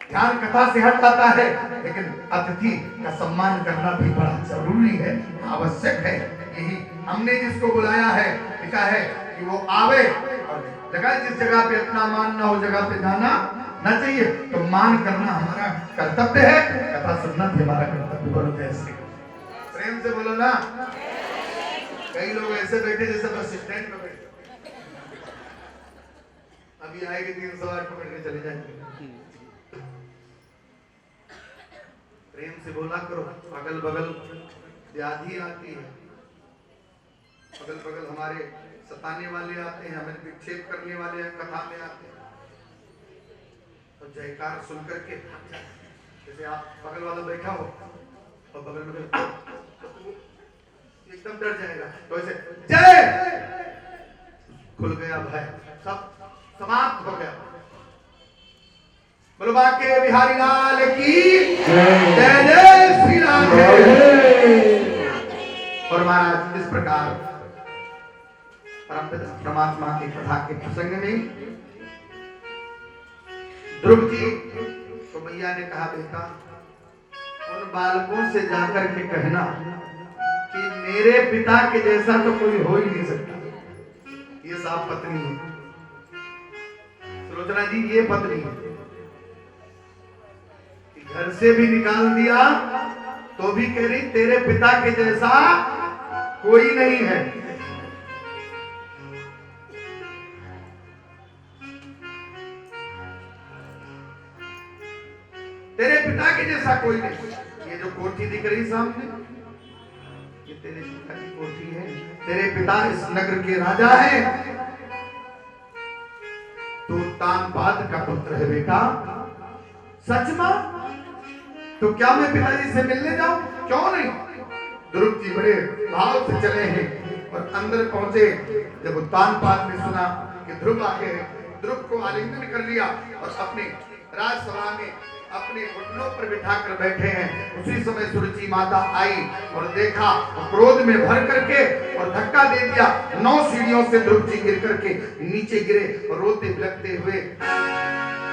ध्यान कथा से हट जाता है, लेकिन अतिथि का सम्मान करना भी बड़ा जरूरी है, आवश्यक है। यही हमने जिसको बुलाया है, लिखा है कि वो आवे, और जगह जिस जगह पे अपना मान ना हो, जगह पे जाना ना चाहिए। तो मान करना हमारा कर्तव्य है, कथा सुनना भी हमारा कर्तव्य। बोलो जैसे प्रेम से बोलो ना। कई लोग ऐसे बैठे जैसे बस स्टैंड पे बैठे, अभी आएंगे 308 पकड़ के चले जाएंगे। प्रेम से बोला करो। अगल बगल व्याधि आती है, अगल बगल हमारे सताने वाले आते हैं, हमें विक्षेप करने वाले कथा में आते हैं, तो जयकार सुन करके जैसे आप बगल वाला बैठा हो और बगल में एकदम डर जाएगा, तो ऐसे जय, खुल गया भय, सब समाप्त हो गया। बोलो बाके बिहारी लाल की जय, जय श्री राम। और महाराज इस प्रकार परमपिता परमात्मा की कथा के प्रसंग में ध्रुव जी तो मैया ने कहा, बेटा उन बालकों से जाकर के कहना कि मेरे पिता के जैसा तो कोई हो ही नहीं सकता। ये साफ पत्नी है सुलोचना जी, ये पत्नी है। घर से भी निकाल दिया तो भी कह रही तेरे पिता के जैसा कोई नहीं है। तेरे पिता के जैसा कोई नहीं। ये जो कोठी दिख रही सामने, ये तेरे पिता की कोठी है। तेरे पिता इस नगर के राजा हैं, तो तानपाद का पुत्र है बेटा। सच मां, तो क्या मैं पिताजी से मिलने जाऊं? क्यों नहीं? ध्रुव जी बड़े भाव से चले हैं और अंदर पहुंचे। जब तानपाद ने सुना कि ध्रुव आके हैं, ध्रुव को आलिंगन कर लिया और अपने राजसभा में अपने घुटनों पर बिठाकर बैठे हैं। उसी समय सुरुचि माता आई और देखा, क्रोध में भर करके और धक्का दे दिया। 9 सीढ़ियों से ध्रुव जी गिर करके नीचे गिरे और रोते बिलखते हुए।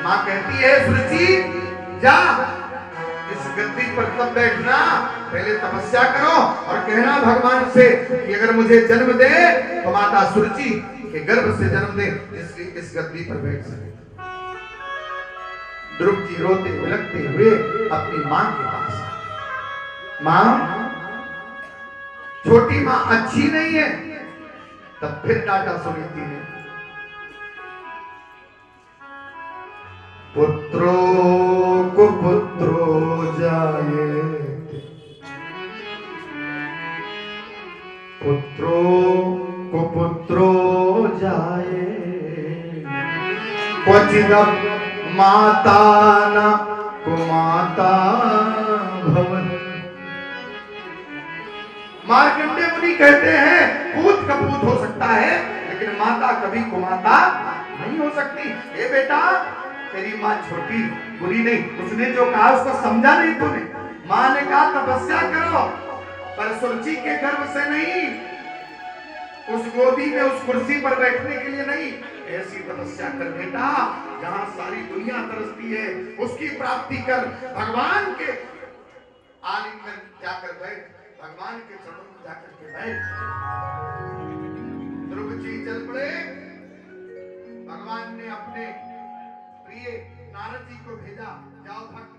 माँ कहती है, सुरुचि जा इस गद्दी पर तब बैठना पहले तपस्या करो और कहना भगवान से कि अगर मुझे जन्म दे तो माता सुरुचि के गर्भ से जन्म दे, इस गद्दी पर बैठ सके। ध्रुव जी रोते बिलखते हुए अपनी मां के पास आए। मां, छोटी मां अच्छी नहीं है। तब फिर डांटा सुनीति ने, पुत्रो को पुत्रो जाए, पुत्रो को पुत्रो जाए, क्वचिद माता न कुमाता भवन। मार्कंडेय मुनि कहते हैं पूत कपूत हो सकता है, लेकिन माता कभी कुमाता नहीं हो सकती। ए बेटा, तेरी माँ छोटी बुरी नहीं, उसने जो कहा उसको समझा नहीं तूने। माँ ने कहा तपस्या करो, पर सुरुचि के गर्भ से नहीं, उस गोदी में उस कुर्सी पर बैठने के लिए नहीं। ऐसी तपस्या कर बेटा जहां सारी दुनिया तरसती है, उसकी प्राप्ति कर। भगवान के आलिंगन जाकर बैठ, भगवान के चरणों में जाकर के बैठ। ध्रुव जी चल पड़े। भगवान ने अपने प्रिय नारद जी को भेजा, जाओ भक्त